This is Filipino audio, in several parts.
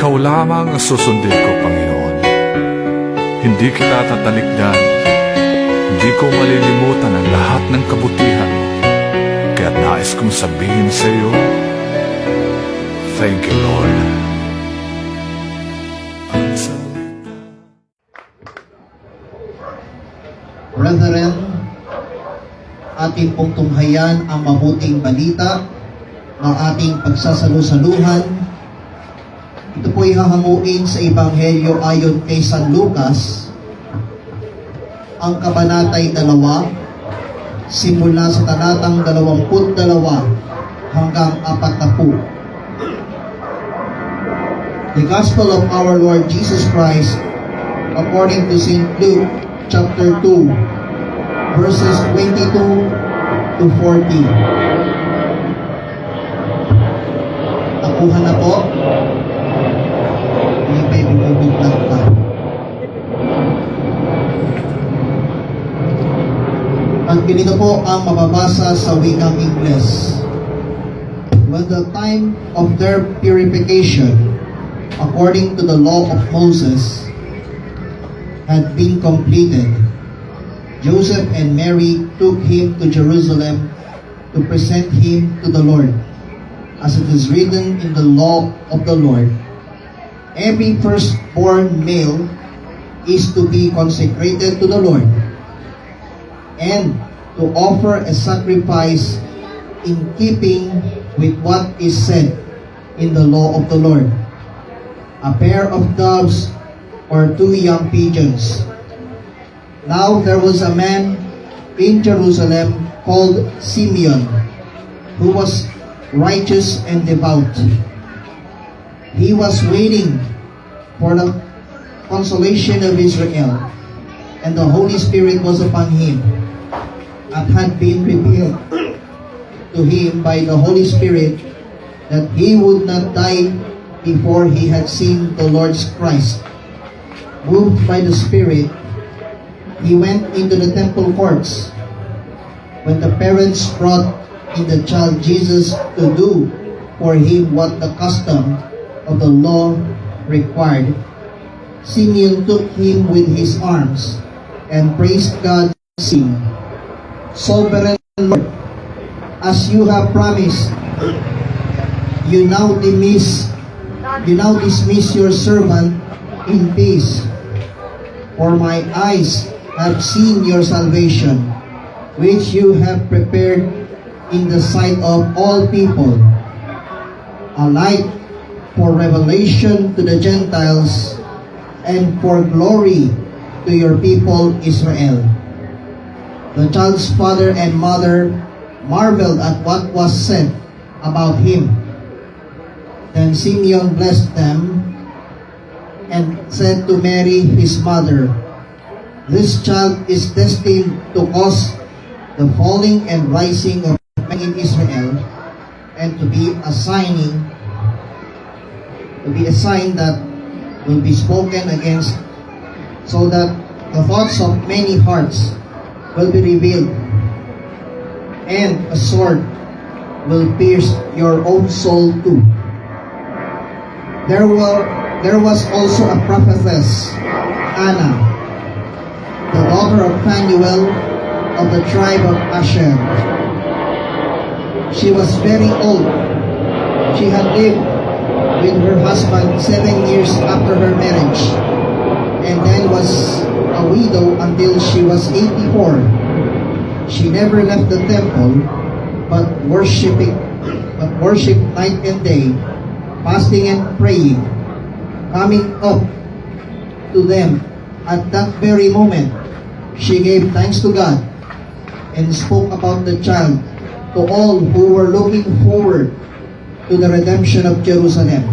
Ikaw lamang ang susundin ko, Panginoon. Hindi kita tatalikdan. Hindi ko malilimutan ang lahat ng kabutihan mo. Kaya nais kong sabihin sa iyo, thank you, Lord. Brethren, ating pong tunghayan ang mabuting balita ng ating pagsasalu-saluhan. Ito po'y hahanguin sa Ebanghelyo ayon kay San Lucas, ang kabanatay 2, simula sa talatang 22 hanggang 40. The Gospel of our Lord Jesus Christ according to St. Luke chapter 2, verses 22 to 40. Nakuha na po. Hindi pa ibibiglang pa. At ganito po ang mababasa sa wikang Ingles. When the time of their purification, according to the law of Moses, had been completed, Joseph and Mary took him to Jerusalem to present him to the Lord. As it is written in the law of the Lord, every firstborn male is to be consecrated to the Lord, and to offer a sacrifice in keeping with what is said in the law of the Lord, a pair of doves or 2 young pigeons. Now there was a man in Jerusalem called Simeon, who was righteous and devout. He was waiting for the consolation of Israel, and the Holy Spirit was upon him, and had been revealed to him by the Holy Spirit that he would not die before he had seen the Lord's Christ. Moved by the Spirit, he went into the temple courts. When the parents brought in the child Jesus to do for him what the custom of the law required, Simeon took him with his arms and praised God, saying, Sovereign Lord, as you have promised, you now dismiss your servant in peace. For my eyes have seen your salvation, which you have prepared in the sight of all people, a light for revelation to the Gentiles, and for glory to your people Israel. The child's father and mother marveled at what was said about him. Then Simeon blessed them and said to Mary his mother, This child is destined to cause the falling and rising of many in Israel, and to be a sign that will be spoken against, so that the thoughts of many hearts will be revealed, and a sword will pierce your own soul too. There was also a prophetess, Anna, the daughter of Phanuel of the tribe of Asher. She was very old. She had lived with her husband 7 years after her marriage, and then was a widow until she was 84. She never left the temple, but worshipped night and day, fasting and praying. Coming up to them at that very moment, she gave thanks to God and spoke about the child to all who were looking forward to the redemption of Jerusalem.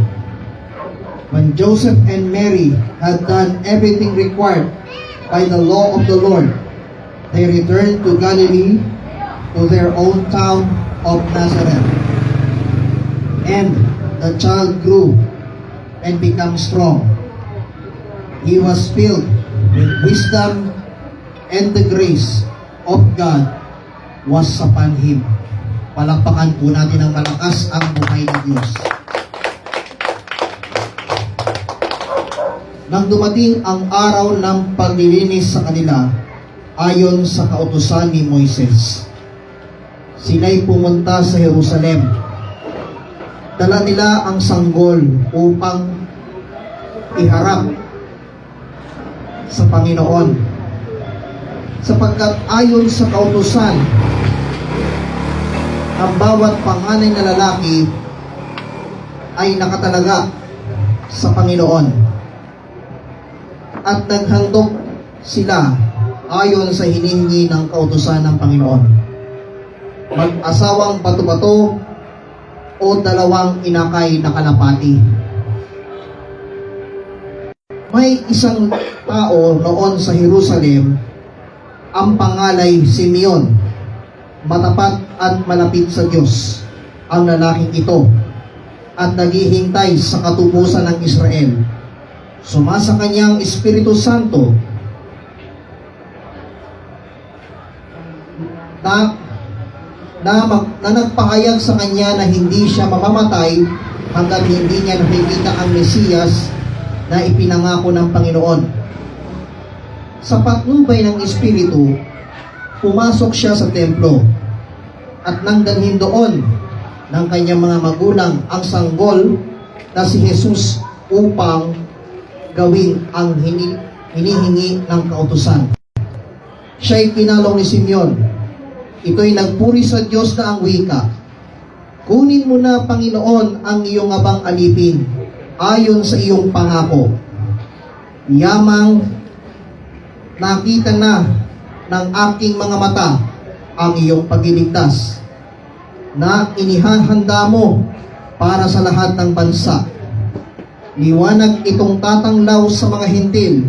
When Joseph and Mary had done everything required by the law of the Lord, they returned to Galilee, to their own town of Nazareth. And the child grew and became strong. He was filled with wisdom, and the grace of God was upon him. Palakpakan po natin ng malakas ang buhay na Diyos. nang dumating ang araw ng paglilinis sa kanila ayon sa kautusan ni Moises. Sila'y pumunta sa Jerusalem. Dala nila ang sanggol upang iharap sa Panginoon. Sapagkat ayon sa kautusan, ang bawat panganay na lalaki ay nakatalaga sa Panginoon. At naghandog sila ayon sa hinihingi ng kautusan ng Panginoon. Mag-asawang bato-bato o dalawang inakay na kalapati. May isang tao noon sa Jerusalem, ang pangalay Simeon, matapat at malapit sa Diyos ang lalaking ito at naghihintay sa katubusan ng Israel. Sumasa kanyang Espiritu Santo na nagpahayag sa kanya na hindi siya mamamatay hanggang hindi niya nakikita ang Mesiyas na ipinangako ng Panginoon. Sa patnubay ng Espiritu, pumasok siya sa templo at nang dalhin doon ng kanyang mga magulang ang sanggol na si Jesus upang gawin ang hinihingi ng kautusan. Siya'y kinalong ni Simeon. Ito'y nagpuri sa Diyos na ang wika. Kunin mo na, Panginoon, ang iyong abang alipin ayon sa iyong pangako. Yamang nakita na ng aking mga mata ang iyong pagliligtas na inihahanda mo para sa lahat ng bansa. Liwanag itong tatanglaw sa mga hintil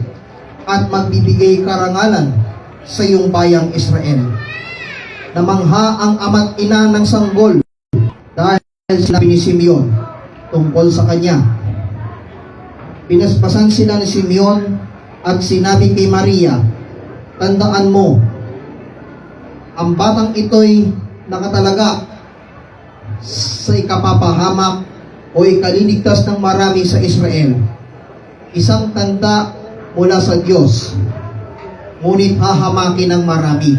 at magbibigay karangalan sa iyong bayang Israel. Namangha ang ama't ina ng sanggol dahil sinabi ni Simeon tungkol sa kanya. Pinaspasan sila ni Simeon at sinabi kay Maria, tandaan mo, ang batang ito'y nakatalaga sa ikapapahamak o ikaliligtas ng marami sa Israel. Isang tanda mula sa Diyos, ngunit hahamakin ng marami.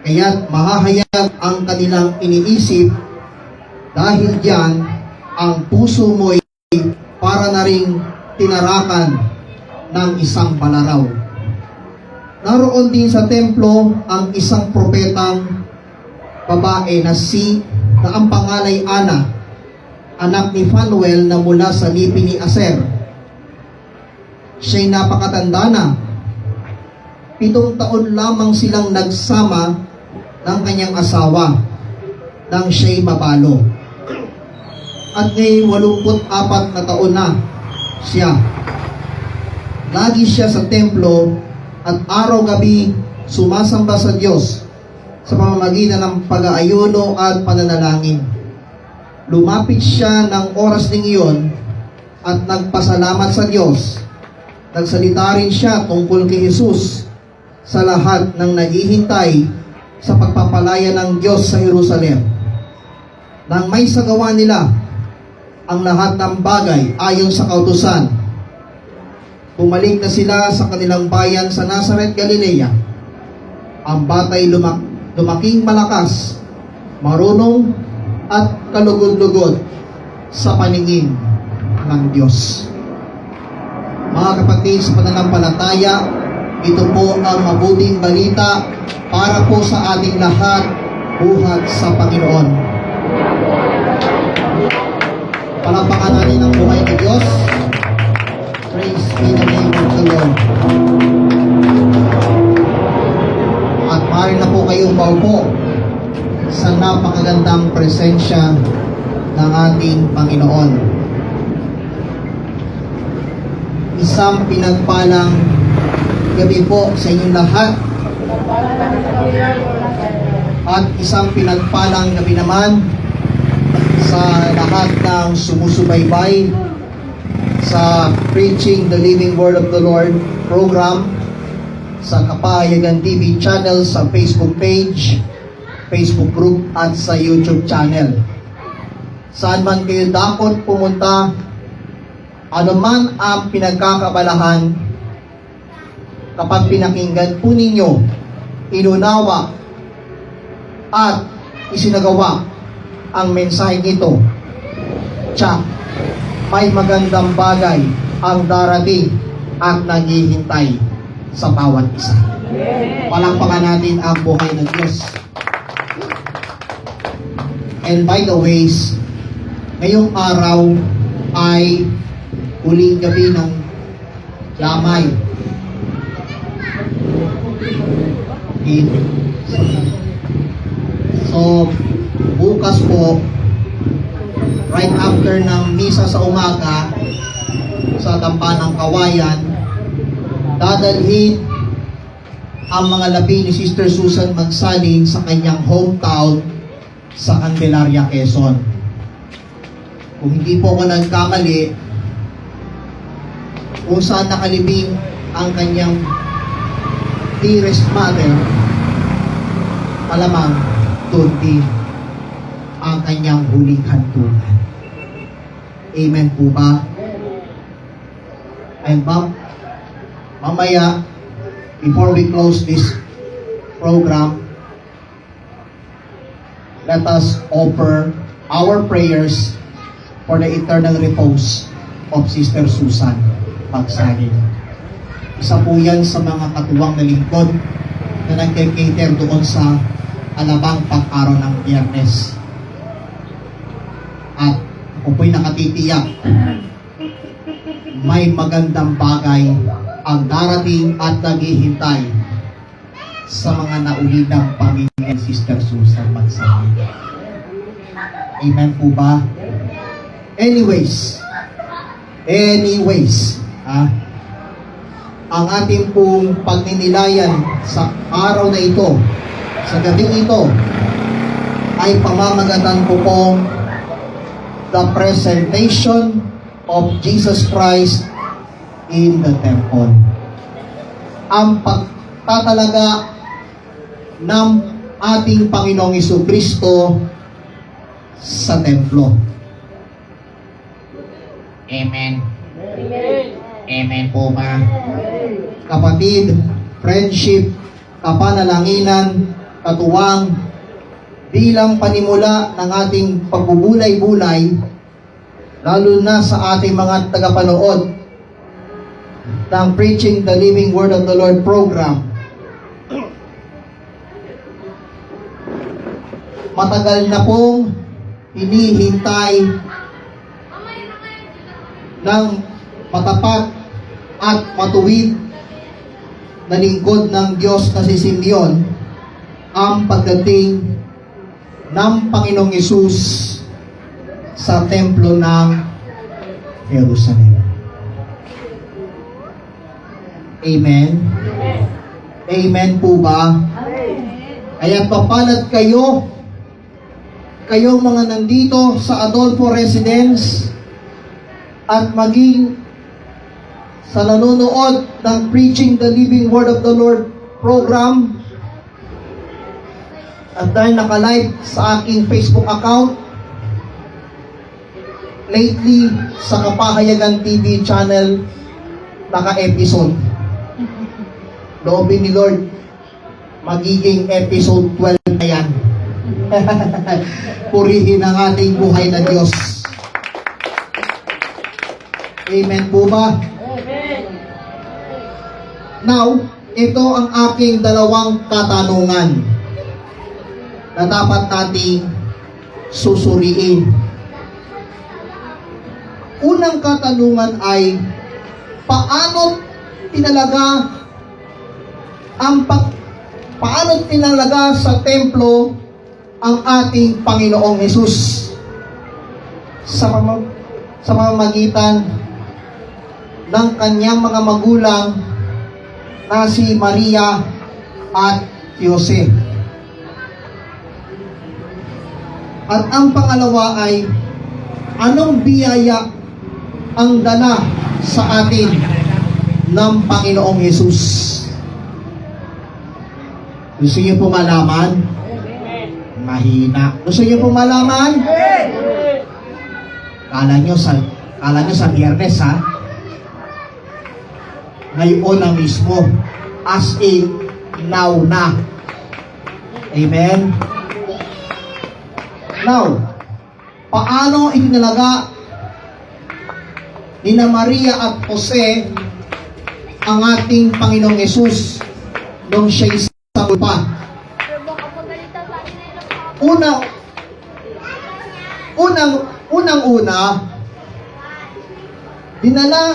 Kaya't mahahayag ang kanilang iniisip dahil diyan ang puso mo'y para na ring tinarakan ng isang balaraw. Naroon din sa templo ang isang propetang babae na ang pangalay Ana, anak ni Phanuel na mula sa lipi ni Aser. Siya'y napakatanda na. 7 taon lamang silang nagsama ng kanyang asawa nang siya'y mabalo. At ngayong 84 na taon na siya. Lagi siya sa templo at araw-gabi sumasamba sa Diyos sa pamamagitan ng pag-aayuno at pananalangin. Lumapit siya ng oras ding iyon at nagpasalamat sa Diyos. Nagsalita rin siya tungkol kay Jesus sa lahat ng naghihintay sa pagpapalaya ng Diyos sa Jerusalem. Nang may sagawa nila ang lahat ng bagay ayon sa kautusan, bumalik na sila sa kanilang bayan sa Nazareth, Galilea. Ang batay lumaking malakas, marunong at kalugod-lugod sa paningin ng Diyos. Mga kapatid, sa pananampalataya, ito po ang mabuting balita para po sa ating lahat, buhat sa Panginoon. Palakpakan natin ang buhay ng Diyos. Praise be the name of the Lord. At maaari na po kayong maupo sa napakagandang presensya ng ating Panginoon. Isang pinagpalang gabi po sa inyong lahat. At isang pinagpalang gabi naman sa lahat ng sumusubaybay sa Preaching the Living Word of the Lord program sa Kapahayagan TV channel, sa Facebook page, Facebook group at sa YouTube channel. Saan man kayo dakot pumunta, Ano man ang pinagkakabalahan, kapag pinakinggan po ninyo, inunawa, at isinagawa ang mensahe nito, tiyak, may magandang bagay ang darating at naghihintay sa bawat isa. Palakpakan natin ang buhay ng Diyos. And by the ways, ngayong araw ay huling gabi ng lamay. So, bukas po, right after ng misa sa umaga, sa Tampanang Kawayan, dadalhin ang mga labi ni Sister Susan Magsaling sa kanyang hometown sa Candelaria, Quezon. Kung hindi po ako nagkamali, kung saan nakalibing ang kanyang dearest mother, malamang doon din ang kanyang huling hantungan. Amen po ba? And mamaya, before we close this program, let us offer our prayers for the eternal repose of Sister Susan Magsaling. Isa po yan sa mga katuwang na lingkod na nagke-cater doon sa alabang pag-araw ng Biyernes. At ako po'y nakatitiyak, may magandang bagay ang darating at naghihintay sa mga naulidang pamilya Sister Susan Magsaling. Amen po ba? Anyways, ang ating pong pagninilayan sa araw na ito, sa gabing ito, ay pamamagatan po pong the presentation of Jesus Christ in the temple. Ang pagtatalaga ng ating Panginoong Jesucristo sa templo. Amen. Amen po ba? Kapatid, friendship, kapanalaginan, katuwang, bilang panimula ng ating pagbubulay-bulay, lalo na sa ating mga tagapanood ng Preaching the Living Word of the Lord program. Matagal na pong hinihintay ng matapat at matuwid na lingkod ng Diyos na si Simeon ang pagdating ng Panginoong Hesus sa templo ng Jerusalem. Amen? Amen po ba? Kaya papalad kayong mga nandito sa Adolfo Residence at maging sa nanonood ng Preaching the Living Word of the Lord program, at dahil naka-live sa aking Facebook account, lately sa Kapahayagan TV channel, naka-episode. Loobin ni Lord, magiging episode 12 na yan. Purihin ang ating buhay na Diyos. Amen po ba? Now, ito ang aking dalawang katanungan na dapat nating susuriin. Unang katanungan ay, paano tinalaga sa templo ang ating Panginoong Hesus sa pamamagitan ng kanyang mga magulang na si Maria at Jose. At ang pangalawa ay, anong biyaya ang dala sa atin ng Panginoong Hesus? Gusto niyo po malaman? Mahina. Gusto niyo po malaman? Kala Kala nyo sa Biyernes, ha? Ngayon na mismo. As in, now na. Amen? Now, paano itinalaga ni na Maria at Jose ang ating Panginoong Yesus nung siya'y sa lupa? Unang-una, dinala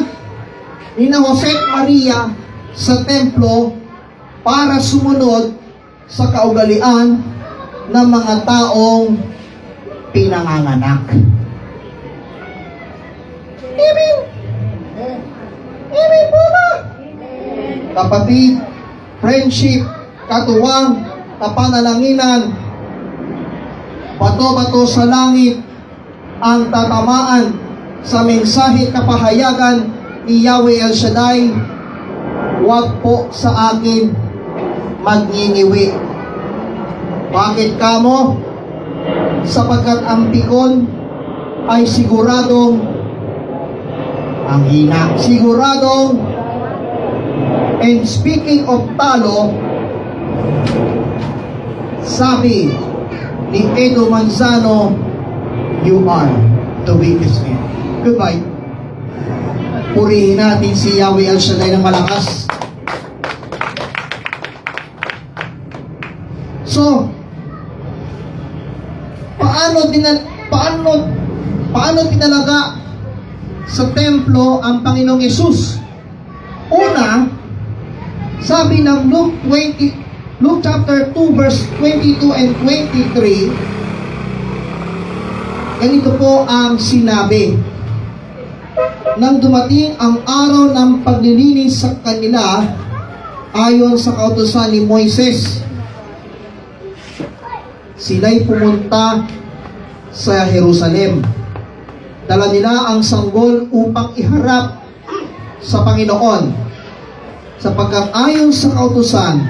ni na Jose at Maria sa templo para sumunod sa kaugalian ng mga taong pinanganganak. Amen. Amen po ba? Kapatid, friendship, katuwang, kapanalaginan, bato-bato sa langit ang tatamaan sa mensahe kapahayagan ni Yahweh El Shaddai. Huwag po sa akin magningiwi. Bakit kamo? Sapagkat ang pikon ay siguradong ang hina. Siguradong, and speaking of talo, sabi ni Edo Manzano, you are the weakest man. Goodbye. Purihin natin si Yahweh El Shaddai ng malakas. So, paano tinalaga sa templo ang Panginoong Yesus? Una, sabi ng Luke chapter 2 verse 22 and 23, ganito po ang sinabi. Nang dumating ang araw ng paglilinis sa kanila ayon sa kautusan ni Moises, sila'y pumunta sa Jerusalem. Dala nila ang sanggol upang iharap sa Panginoon, sapagkat ayon sa kautusan,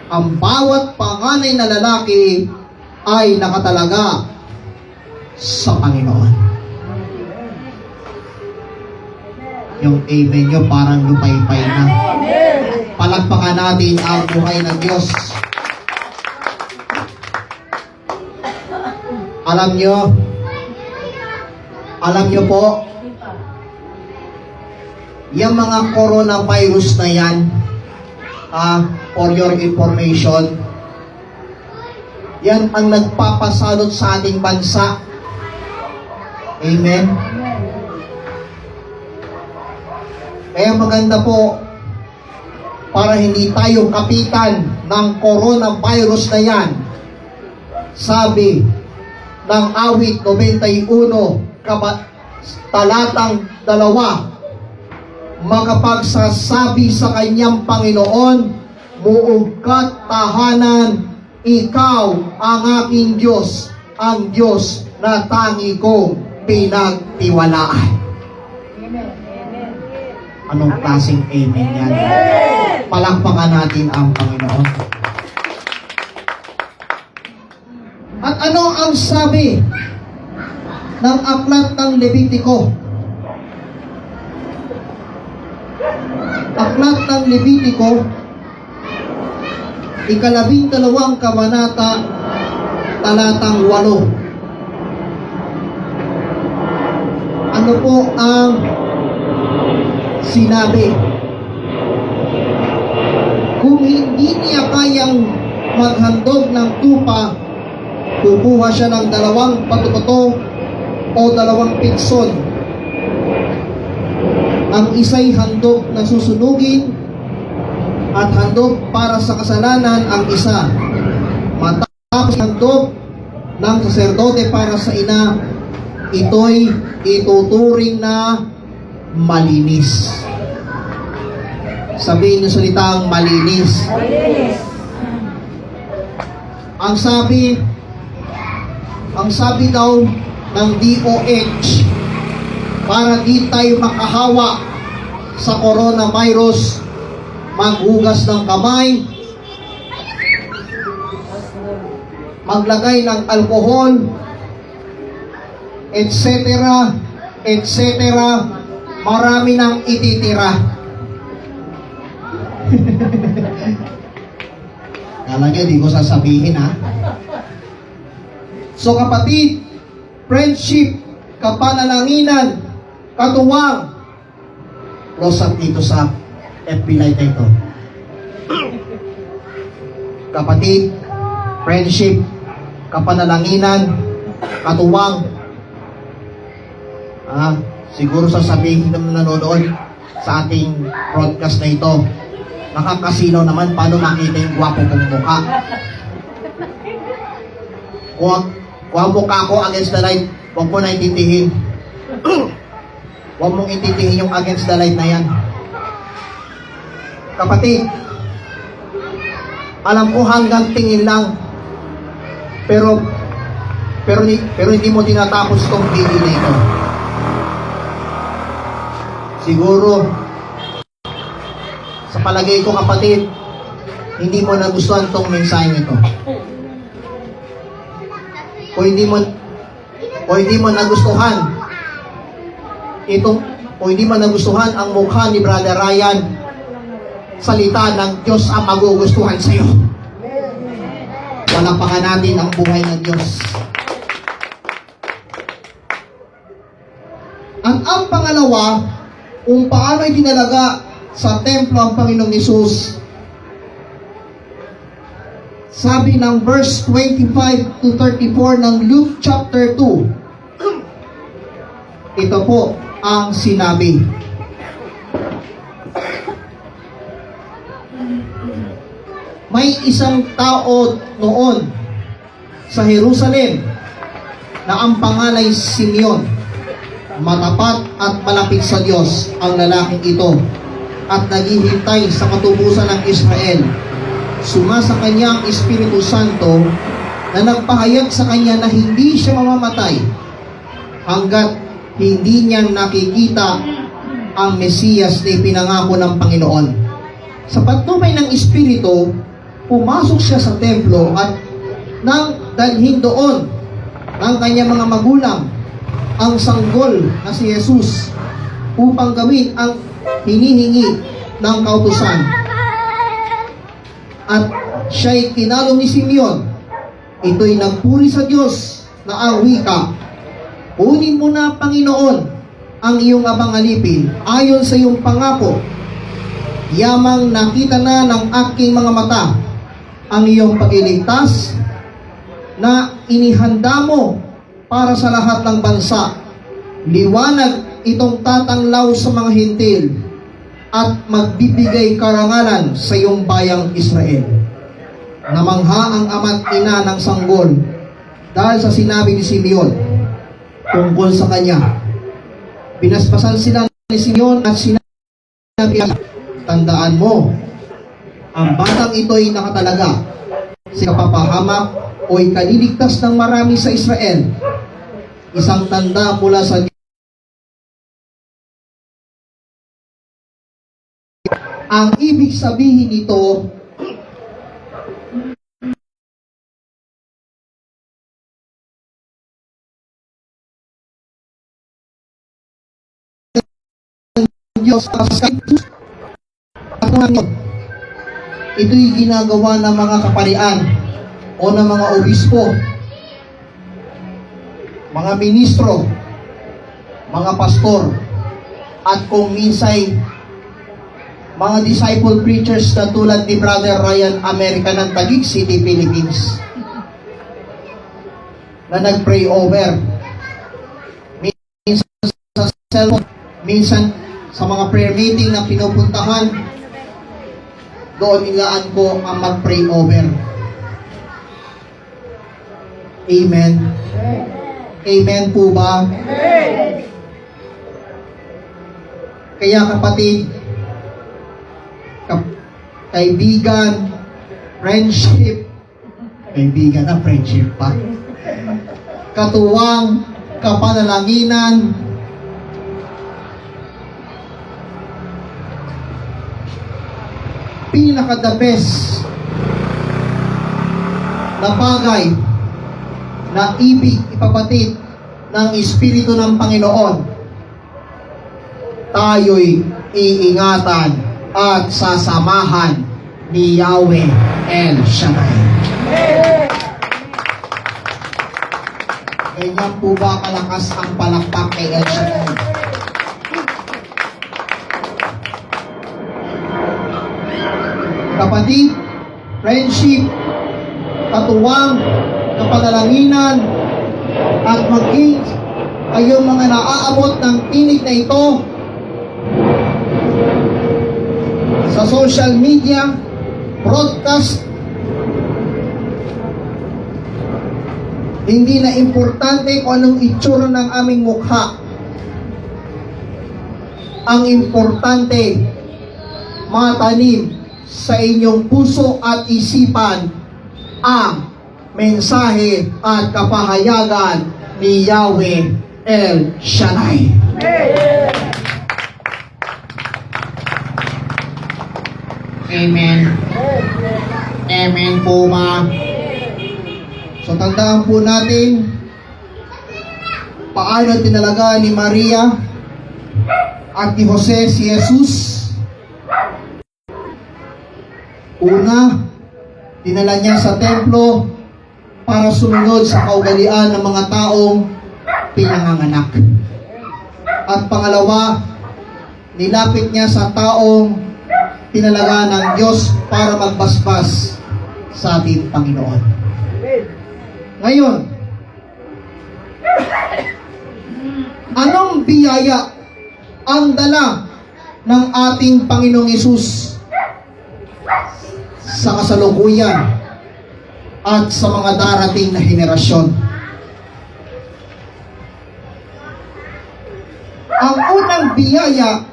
ang bawat panganay na lalaki ay nakatalaga sa Panginoon. Yung amen nyo parang lupay-pay na. Palakpakan natin ang buhay ng Diyos. Alam nyo po, yung mga coronavirus na yan, for your information, yan ang nagpapasalot sa ating bansa. Amen? Kaya maganda po, para hindi tayo kapitan ng coronavirus na yan, sabi ng awit 91, talatang 2, makapagsasabi sa kanyang Panginoon, muugkat tahanan, ikaw ang aking Diyos, ang Diyos na tangi kong pinagtiwalaan. Anong klaseng amen yan? Palakpakan natin ang Panginoon. At ano ang sabi ng aklat ng Levitiko? Aklat ng Levitiko, 12 kabanata, talatang 8. Ano po ang sinabi? Kung hindi niya kayang maghandog ng tupa, kukuha siya ng 2 pato-pato o 2 pikson. Ang isa'y handog na susunugin at handog para sa kasalanan ang isa. Matapos handog ng saserdote para sa ina, ito'y ituturing na malinis. Sabihin niyo salitang malinis. Ang sabi daw ng DOH, para di tayo makahawa sa coronavirus, maghugas ng kamay, maglagay ng alcohol, etc. etc. Marami nang ititira. Kala niya, di ko sasabihin ha. So kapatid, friendship, kapanalangnan, katuwang, close up dito sa FB Live na ito. Kapatid, friendship, kapanalangnan, katuwang. Siguro sasabihin ng nanonood sa ating broadcast na ito, nakakasino naman paano nakita yung gwapo kong mukha. Kung mukha ko against the light, huwag mo na intindihin. Huwag mong intindihin yung against the light na yan. Kapatid, alam ko hanggang tingin lang, pero hindi mo tinatapos tong video na ito. Siguro, sa palagay ko kapatid, hindi mo nagustuhan tong mensahe nito. O hindi mo nagustuhan o hindi mo nagustuhan ang mukha ni Brother Ryan, salita ng Diyos ang magugustuhan sa iyo. Palapakan natin ang buhay ng Diyos. At ang pangalawa, kung paano itinalaga sa templo ang Panginoong Hesus, sabi ng verse 25 to 34 ng Luke chapter 2, ito po ang sinabi. May isang tao noon sa Jerusalem na ang pangalan ay Simeon. Matapat at malapit sa Diyos ang lalaking ito at naghihintay sa katubusan ng Israel. Sumasa kanya ang Espiritu Santo na nagpahayag sa kanya na hindi siya mamamatay hanggat hindi niya nakikita ang Mesiyas na ipinangako ng Panginoon. Sa patnubay ng Espiritu, pumasok siya sa templo at nang dalhin doon ng kanyang mga magulang ang sanggol na si Jesus upang gawin ang hinihingi ng kautusan. At siya'y kinalong ni Simeon. Ito'y nagpuri sa Diyos na ang wika, "Kunin mo na, Panginoon, ang iyong abang alipin ayon sa iyong pangako. Yamang nakita na ng aking mga mata ang iyong pagliligtas na inihanda mo para sa lahat ng bansa. Liwanag itong tatanglaw sa mga hintil at magbibigay karangalan sa iyong bayang Israel." Namangha ang ama't ina ng sanggol dahil sa sinabi ni Simeon tungkol sa kanya. Pinaspasan sila ni Simeon at sinabi, "Tandaan mo, ang batang ito'y nakatalaga sa kapapahamak o ikaliligtas ng marami sa Israel. Isang tanda mula sa Diyos." Ang ibig sabihin nito, Diyos ito'y ginagawa ng mga kaparian o ng mga obispo, mga ministro, mga pastor, at kung minsay mga disciple preachers na tulad ni Brother Ryan America ng Taguig City, Philippines, na nag-pray over minsan sa cellphone, minsan sa mga prayer meeting na pinupuntahan. Doon nilaan ko ang mag-pray over. Amen. Amen po ba? Kaya kapatid, kaibigan, friendship, kaibigan na friendship pa, katuwang, kapanalaginan, pinaka-the best na bagay na ibig ipapatid ng Espiritu ng Panginoon tayo'y iingatan at sasamahan ni Yahweh El Shaddai. Ganyan po ba kalakas ang palakpak kay El Shaddai? Kapatid, friendship, katuwang, kapanalanginan, at maging kayong mga naaabot ng tinig na ito sa social media, broadcast, hindi na importante kung anong itsura ng aming mukha. Ang importante, matanim sa inyong puso at isipan ang mensahe at kapahayagan ni Yahweh El Shaddai. Amen. Amen po, ma. So tandaan po natin paano tinalaga ni Maria at ni Jose si Jesus. Una, dinala niya sa templo para sumunod sa kaugalian ng mga taong pinanganganak. At pangalawa, nilapit niya sa taong tinalaga ng Diyos para magbasbas sa ating Panginoon. Ngayon, anong biyaya ang dala ng ating Panginoong Hesus sa kasalukuyan at sa mga darating na henerasyon? Ang unang biyaya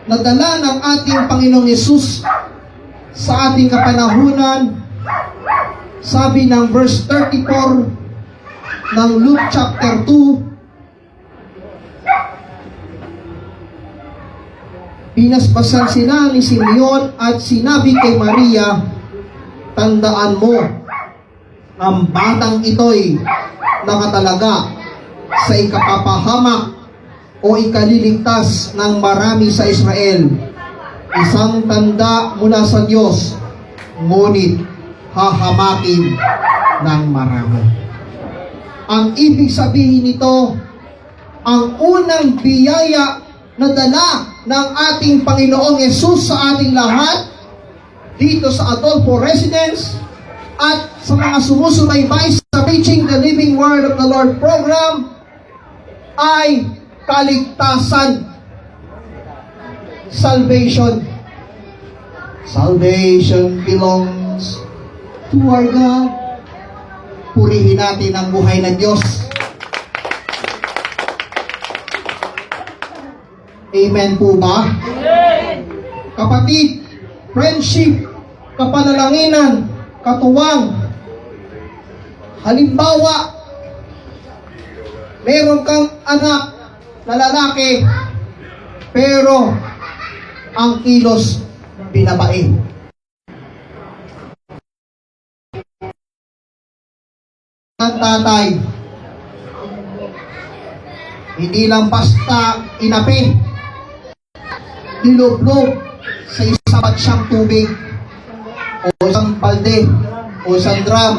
na dala ng ating Panginoong Hesus sa ating kapanahunan, sabi ng verse 34 ng Luke chapter 2, pinaspasan sila ni Simeon at sinabi kay Maria, tandaan mo, ang batang ito'y nakatalaga sa ikapapahamak o ikaliligtas ng marami sa Israel. Isang tanda mula sa Diyos, ngunit hahamakin ng marami. Ang ibig sabihin nito, ang unang biyaya na dala ng ating Panginoong Hesus sa ating lahat, dito sa Adolfo Residence, at sa mga sumusubaybay sa Preaching the Living Word of the Lord program, ay kaligtasan. Salvation. Salvation belongs to our God. Purihin natin ang buhay ng Diyos. Amen po ba? Kapatid, friendship, kapanalanginan, katuwang. Halimbawa, meron kang anak na lalaki, pero ang kilos binabae. Ang tatay, hindi lang basta inapi, nilublob sa isang batsyang tubig, o isang balde, o isang drum.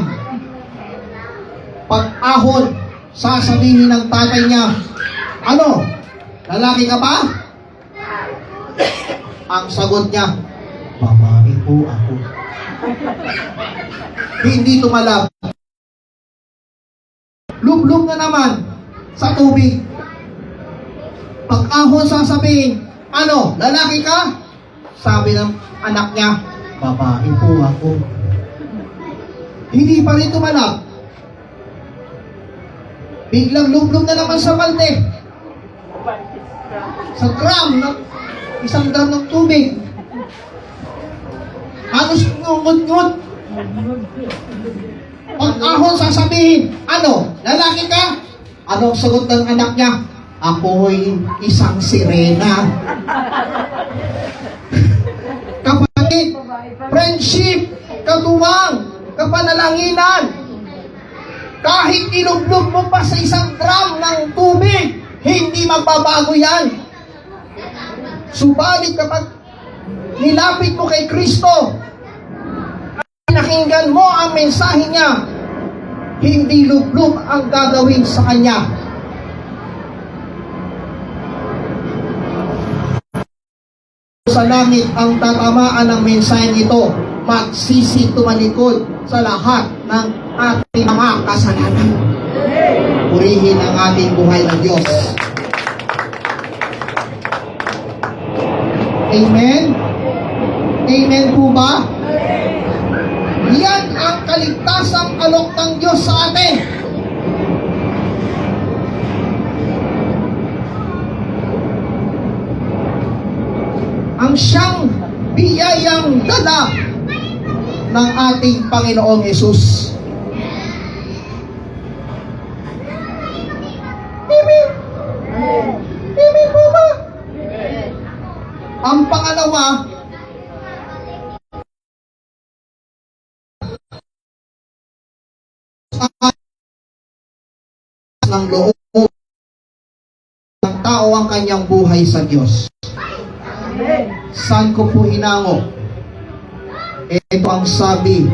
Pag-ahon, sasabihin ng tatay niya, ano, lalaki ka ba? Ang sagot niya, babae po ako. Hindi tumalab. Lublog na naman sa tubig. Pag-ahon, sasabihin, ano, lalaki ka? Sabi ng anak niya, babae po ako. Hindi pa rin tumalab. Biglang lublog na naman sa balde. Sa drum, isang drum ng tubig. Halos ngungut-ngut. Pag-ahon, sasabihin, ano, lalaki ka? Anong sagot ng anak niya? Ako'y isang sirena. Kapatid, friendship, katuwang, kapanalanginan. Kahit ilublog mo pa sa isang drum ng tubig, magbabago yan. Subalit kapag nilapit mo kay Kristo, pinakinggan mo ang mensahe niya, hindi lublub ang gagawin sa Kanya. Sa langit ang tatamaan ng mensahe ito, magsisi tumalikod sa lahat ng ating mga kasalanan. Purihin ang ating buhay ng Diyos. Amen? Amen po ba? Yan ang kaligtasang alok ng Diyos sa atin. Ang siyang biyayang dala ng ating Panginoong Hesus. Amen. Amen po ba? Ang pangalawa, ng loob ng tao ang kanyang buhay sa Diyos. Saan ko po hinango? Ito ang sabi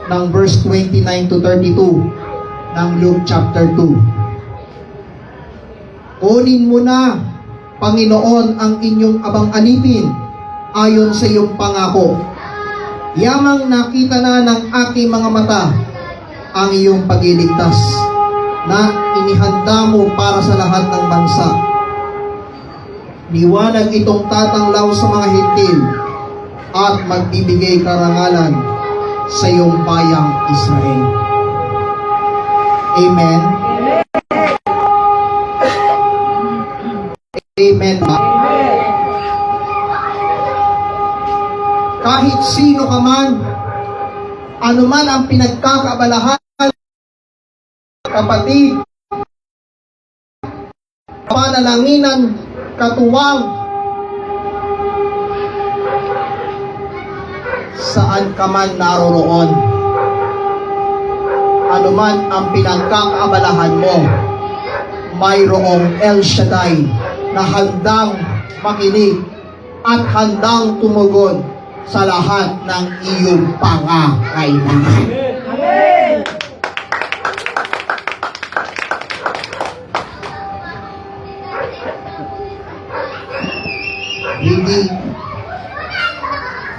ng verse 29 to 32 ng Luke chapter 2. Kunin mo na, Panginoon, ang inyong abang-alipin ayon sa iyong pangako. Yamang nakita na ng aking mga mata ang iyong pagliligtas na inihanda mo para sa lahat ng bansa. Liwanag itong tatanglaw sa mga hintil at magbibigay karangalan sa iyong bayang Israel. Amen. Amen. Kahit sino ka man, anuman ang pinagkakabalahan, kapatid, panalanginan, katuwang, saan ka man naroroon, anuman ang pinagkakaabalahan mo, mayroong El Shaddai na handang makinig at handang tumugon sa lahat ng iyong pangangailangan.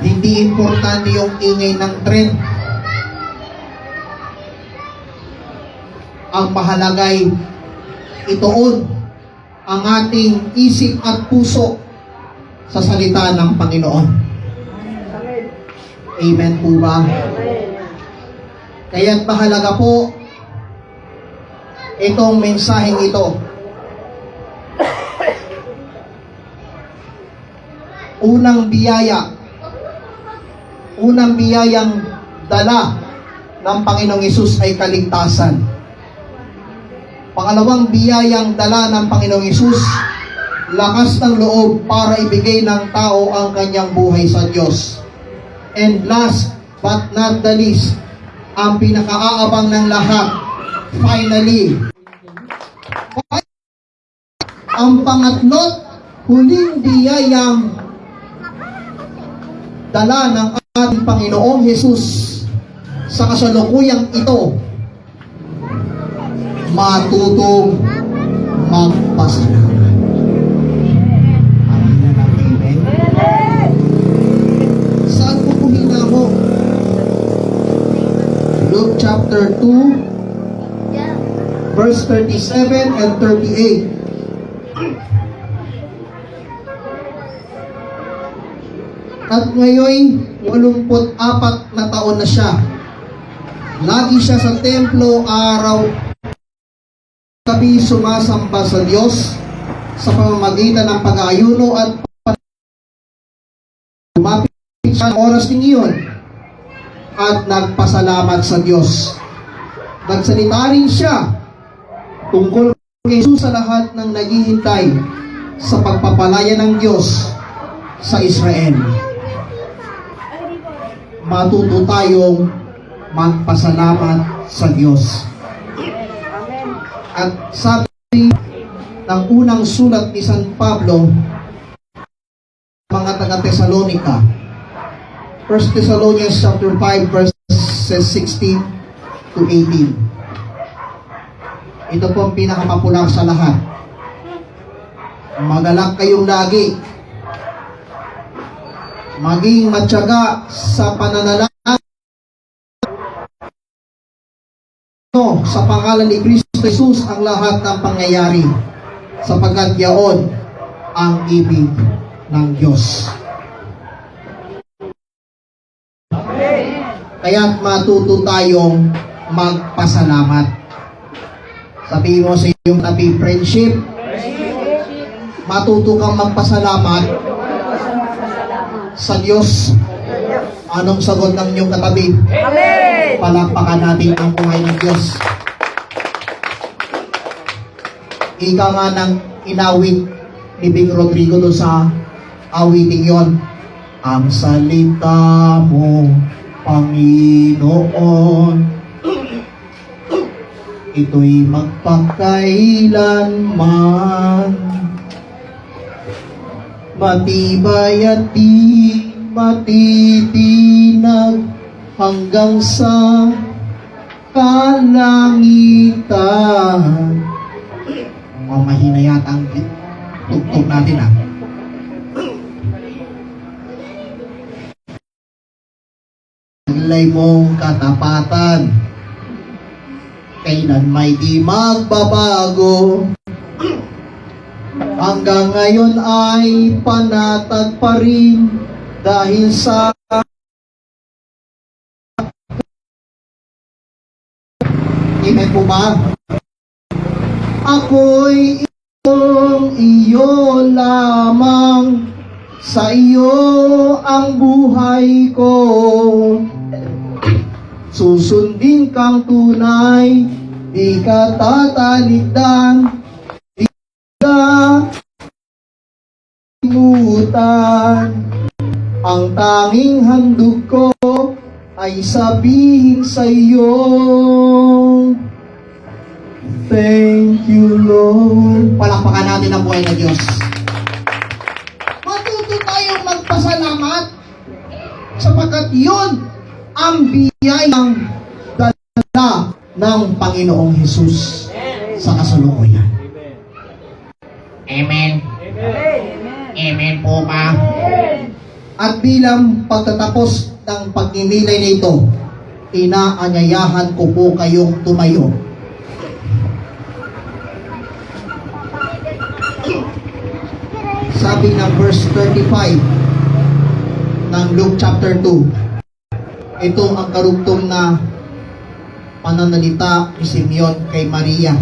Hindi importante yung ingay ng tren. Ang mahalagay, ituon ang ating isip at puso sa salita ng Panginoon. Amen po ba? Kaya't mahalaga po itong mensaheng ito. Unang biyayang dala ng Panginoong Hesus ay kaligtasan. Pangalawang biyayang dala ng Panginoong Hesus, lakas ng loob para ibigay ng tao ang kanyang buhay sa Diyos. And last but not the least, ang pinakaaabang ng lahat, finally, ang pangatlo't huling biyayang dala ng ating Panginoong Hesus sa kasalukuyang ito, matutong magpasalamat. Amen. Saan po hinamo? Luke chapter 2 verse 37 and 38. At ngayon, 84 na taon na siya. Lagi siya sa templo araw gabi sumasamba sa Diyos sa pamamagitan ng pag-aayuno at lumapit siya ng oras din iyon at nagpasalamat sa Diyos. Nagsalita rin siya tungkol kay Jesus sa lahat ng naghihintay sa pagpapalaya ng Diyos sa Israel. Matuto tayong magpasalamat sa Diyos. At sabi ng unang sulat ni San Pablo mga taga-Thessalonica. 1 Thessalonians chapter 5 verses 16 to 18. Ito po ang pinakapopular sa lahat. Magalak kayong lagi. Maging matyaga sa pananalangin sa pangalan ni Kristo Jesus ang lahat ng pangyayari, sapagkat yaon ang ibig ng Diyos. Kaya't matuto tayong magpasalamat. Sabihin mo sa iyong tabi, friendship, matuto kang magpasalamat sa Diyos. Anong sagot ng iyong katabi? Amen! Palakpakan natin ang buhay ng Diyos. Ika nga ng inawit ni Bing Rodrigo doon sa awiting yon. Ang salita mo, Panginoon, ito'y magpakailanman, matibay at di matitinag hanggang sa kalangitan. Mahina yata ang tugtog natin Taglay mong katapatan, kailan may di magbabago. Hanggang ngayon ay panatag pa rin dahil sa Amen po ba? Ako'y iyo lamang, sa iyo ang buhay ko. Susundin kang tunay, di ka tatalikdan, di ka limutan. Ang tanging handog ko ay sabihin sa iyo, thank you, Lord. Palakpakan natin ang buhay ng Diyos. Matuto tayong magpasalamat sapagkat yun ang biyayang dala ng Panginoong Hesus sa kasalukuyan. Amen. Amen po ba? At bilang pagtatapos ng pagninilay nito, inaanyayahan ko po kayong tumayo. Sabi ng verse 35 ng Luke chapter 2, ito ang karugtong na pananalita ni Simeon kay Maria.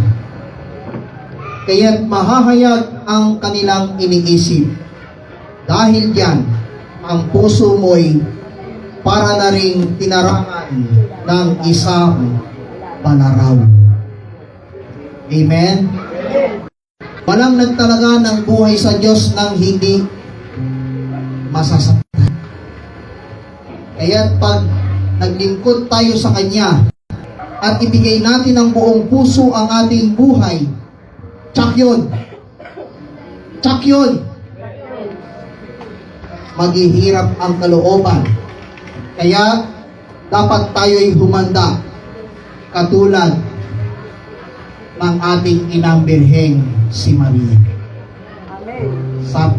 Kaya't mahahayag ang kanilang iniisip. Dahil diyan, ang puso mo'y para na ring tinarangan ng isang panaraw. Amen? Walang nagtalaga ng buhay sa Diyos nang hindi masasaktan. Kaya pag naglingkod tayo sa Kanya at ibigay natin ng buong puso ang ating buhay, tsak yun. Tsak yun. Maghihirap ang kalooban. Kaya dapat tayo'y humanda katulad ng ating inang birheng si Maria. Sa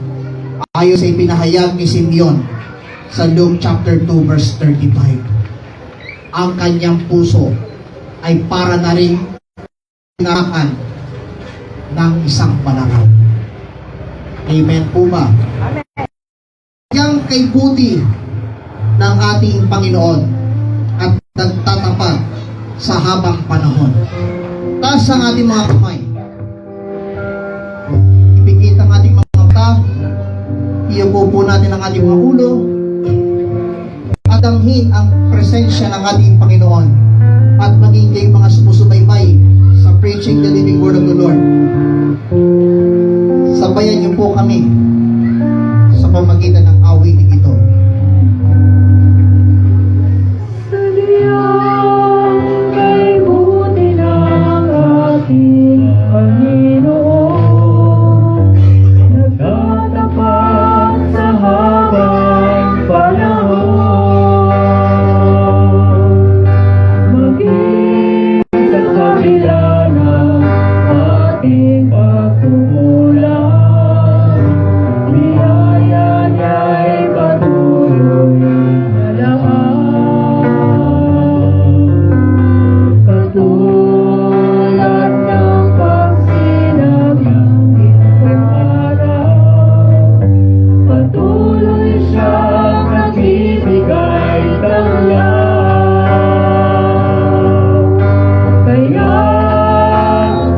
ayon sa ipinahayag ni Simeon sa Luke chapter 2 verse 35, ang kanyang puso ay para na rin tinakan ng isang panaraw. Amen po ba? Yang kay buti ng ating Panginoon at nagtatapat sa habang panahon. Taas ang ating mga kamay. Ipikit ang ating mga mata. Iyuko po natin ang ating mga ulo. At anghin ang presensya ng ating Panginoon. At maging kayo mga sumusubaybay sa preaching the living word of the Lord. Sabayan niyo po kami sa pamagitan ng awiting ito. Kay buti ng ating Panginoon. aking pagkukulang. Biyaya niya'y patuloy na lahat. Katulad ng pagsinag ng iyong araw, patuloy siyang nagbibigay ng kaya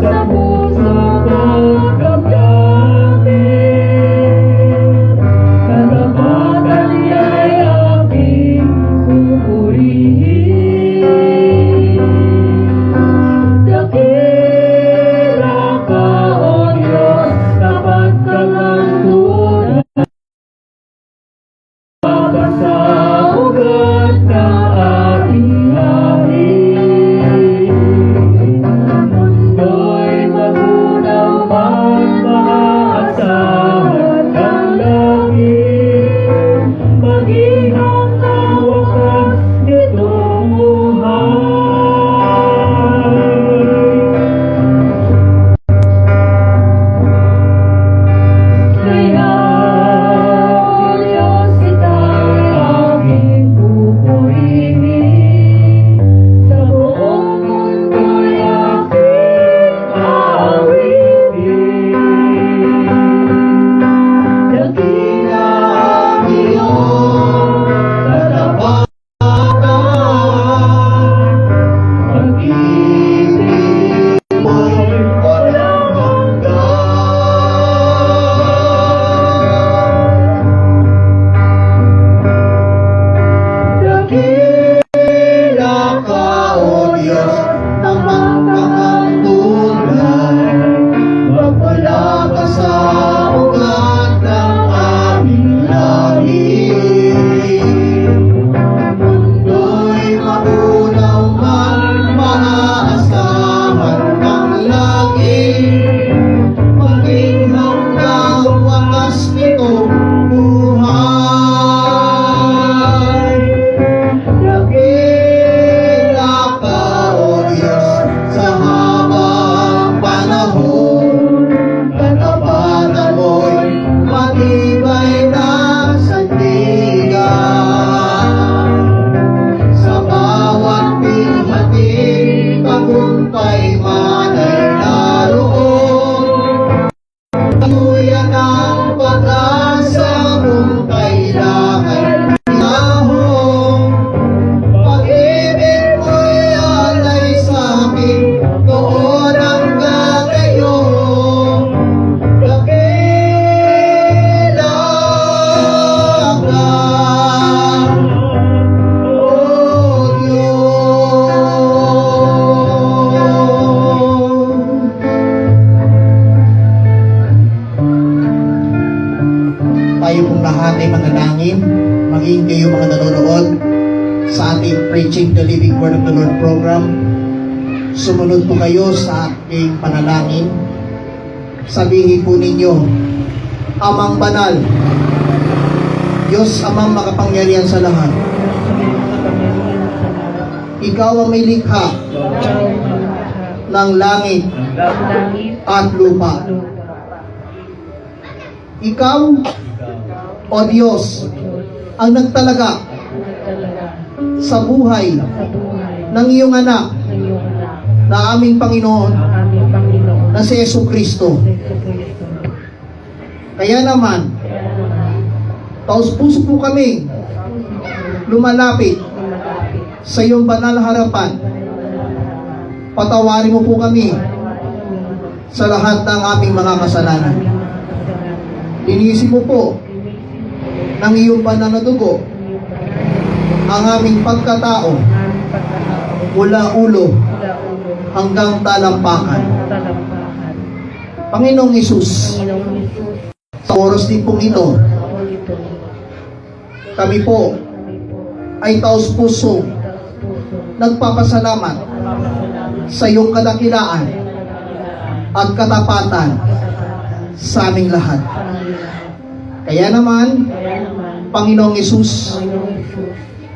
sa puso ko't kamyamin, kalapatan niya'y aking pupurihin. Dakila ka, O Diyos, tapat kang anggunan, sa ugat ng aking langit. Mundo'y magunaw man, maaasahan ng langit, maging ang kawakas nitong buhay. Kaya, O Diyos, Ika'y aking pupurihin, sa buong mundo'y aking aawitin. Dakila ang iyong katapatan, pag-ibig mo'y walang hanggan. Dakila ka, O Diyos, tapat kang anggunan, magwala ka sa ugat ng aming langit. Mundo'y maunaw man, maaasahan ng langit, maging hanggang wakas nitong buhay. Dakila ka, O Diyos, sa habang panahon, katapatan mo'y matibay na sandigan. Sa bawat pighati, tagumpay man ay naroon. Tuyan ang pag-asa kung kailan ay hinahon. Pag-ibig mo'y alay sa'kin, noon hanggang ngayon. Dakila ka, O Diyos. Tayo pong lahat ay manalangin, maging kayo mga nanonood sa ating Preaching the Living Word of the Lord program. Sumunod po kayo sa ating panalangin. Sabihin po ninyo, Amang Banal, Diyos Amang makapangyarihan sa lahat, Ikaw ang may likha ng langit at lupa. Ikaw, O Diyos, ang nagtalaga sa buhay ng iyong anak na aming Panginoon na si Jesucristo. Kaya naman, taos puso po kami lumalapit sa iyong banal na harapan. Patawarin mo po kami sa lahat ng aming mga kasalanan. Linisin mo po ng iyong banal na dugo ang aming pagkatao mula ulo hanggang talampakan. Panginoong Hesus, sa oras din pong ito, kami po ay taos puso nagpapasalamat sa iyong kadakilaan at katapatan sa aming lahat. Kaya naman, Panginoong Hesus,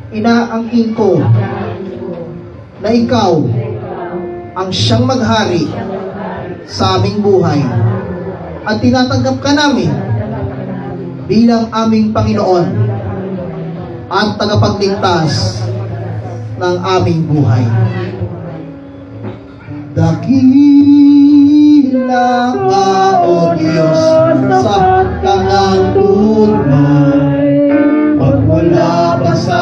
inaangkin ko na ikaw ang siyang maghari sa aming buhay. At tinatanggap ka namin bilang aming Panginoon at tagapagligtas ng aming buhay. Dakila ka, O Diyos, sa kalandunan, magmula pa sa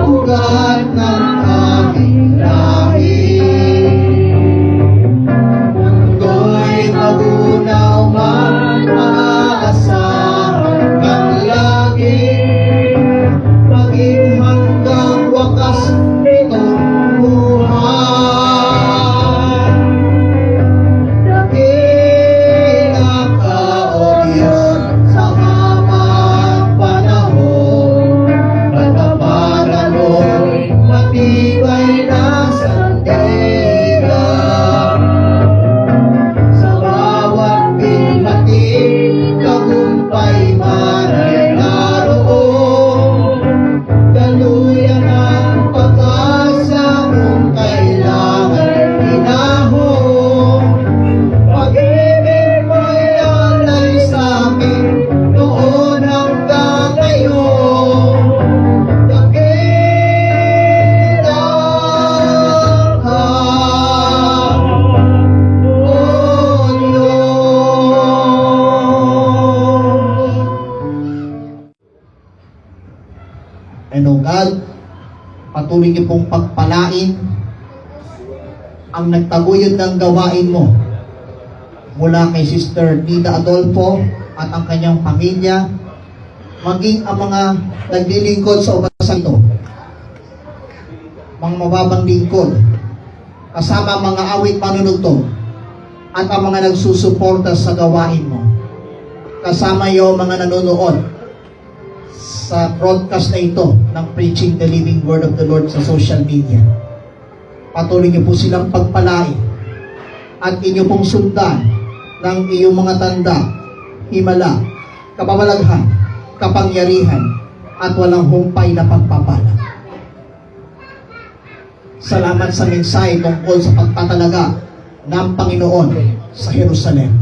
ugat ng aming lahi. Mundo'y magunaw man, maaasahan kang lagi, maging hanggang wakas nitong buhay. Dakila ka, O Diyos, sa habang panahon, katapanan mo'y matibay na sandigan. Sa bawat pinmating, tagumpay man ay naroon. Daluyan ang pag-asa kung kailangan hinahon. Pag-ibig mo'y alay sa amin noon hanggang ngayon. Dakila ka, O Diyos. And O God, patuloy niyo pong pagpalain ang nagtaguyod ng gawain mo mula kay Sister Nida Adolfo at ang kanyang pamilya, maging ang mga naglilingkod sa ubasan ito, mga mababang lingkod, kasama mga awit manunugtog, at ang mga nagsusuporta sa gawain mo. Kasama yung mga nanonood sa broadcast na ito ng Preaching the Living Word of the Lord sa social media. Patuloy niyo po silang pagpalain at inyo pong sundan ng iyong mga tanda, himala, kababalaghan, kapangyarihan, at walang humpay na pagpapala. Salamat sa mensahe tungkol sa pagtatalaga ng Panginoon sa Jerusalem.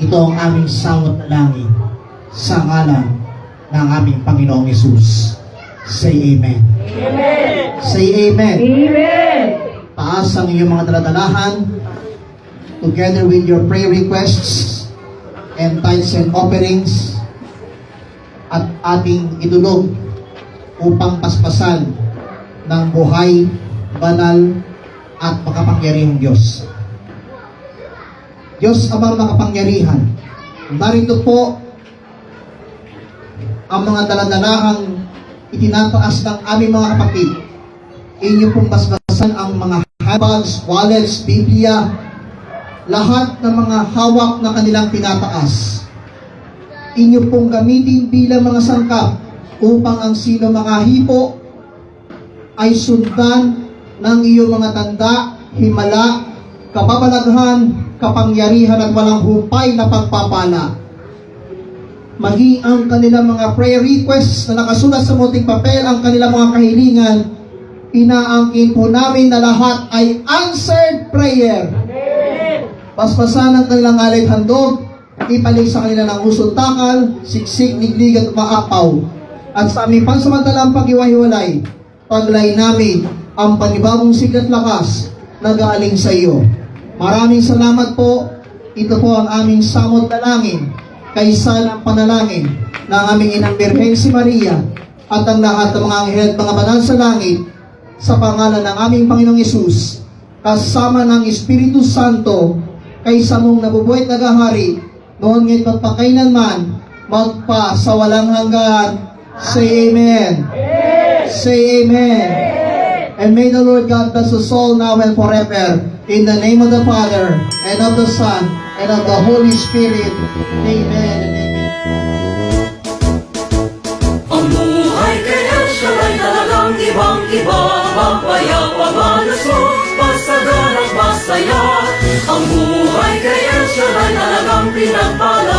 Ito ang aming sawat na langit sa ngalan ng aming Panginoong Hesus. Say Amen. Amen. Say Amen. Amen. Taas ang iyong mga daladalahan together with your prayer requests and tithes and offerings at ating idulog upang paspasan ng buhay, banal at makapangyarihang Diyos. Diyos Amang makapangyarihan, narito po ang mga daladalahang itinataas ng aming mga kapatid. Inyo pong basbasan ang mga handbags, wallets, Biblia, lahat ng mga hawak na kanilang tinataas. Inyo pong gamitin bilang mga sangkap upang ang sino mga hipo ay sundan ng iyong mga tanda, himala, kababalaghan, kapangyarihan at walang hupay na pagpapala. Maging ang kanilang mga prayer requests na nakasulat sa muting papel, ang kanilang mga kahilingan, inaangkin po namin na lahat ay answered prayer. Paspasan ang kanilang alay at handog, ipalik sa kanila ng usod takal, siksik, niglig at maapaw. At sa aming pansamantalang pag-iwahiwalay, paglay namin ang panibagong siglat lakas na galing sa iyo. Maraming salamat po. Ito po ang aming samot dalangin kaysa ng panalangin ng aming Inang Birhen si Maria at ang lahat ng mga anghel at mga banal sa langit sa pangalan ng aming Panginoong Hesus kasama ng Espiritu Santo kaysa mong nabubuhay at nagahari noon ngayon pagpakailanman magpa sa walang hanggan. Say Amen. Say Amen. And may the Lord God bless us all now and forever. In the name of the Father, and of the Son, and of the Holy Spirit. Amen and amen. Ang buhay kay Elsa ay talagang ibang-iba, mapayapa, malusog, masaganang masaya. Ang buhay kay Elsa ay talagang pinagpala.